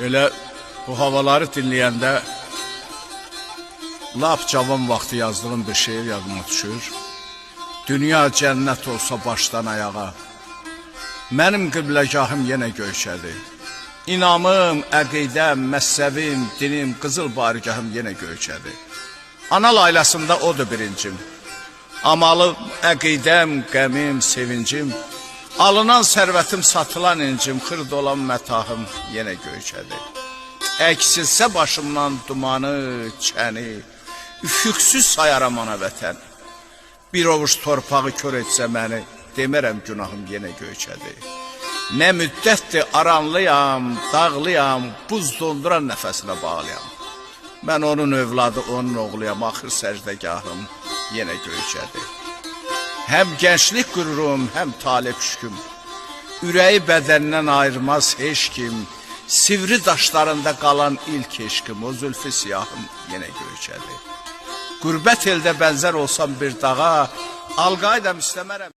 Elə bu havaları dinləyəndə lap cavan vaxtı yazdığım bir şeir yadıma düşür. Dünya cənnət olsa başdan ayağa, mənim qibləgahım yenə göyçədir. İnamım, əqidəm, məzhəbim, dinim, qızıl barigahım yenə göyçədir. Ana laylasında odur birincim. Amalım, əqidəm, qəmim, sevincim, alınan sərvətim, satılan incim, xırd olan mətahım yenə göyçədir. Əksilsə başımdan dumanı, çəni, üfüqsüz sayaram ana vətən. Bir ovuç torpağı kör etsə məni, demərəm günahım yenə göyçədir. Nə müddətdir aranlıyam, dağlıyam, buz donduran nəfəsinə bağlıyam. Mən onun övladı, onun oğluyam, axır səcdəgahım yenə göyçədir. Həm gənclik qürurum, həm talib şüküm, ürəyi bədəndən ayırmaz heç kim, sivri daşlarında qalan ilk eşkim, o zülfü siyahım yenə göyçədir. Qürbət eldə bənzər olsam bir dağa, alqaydam istəmərəm.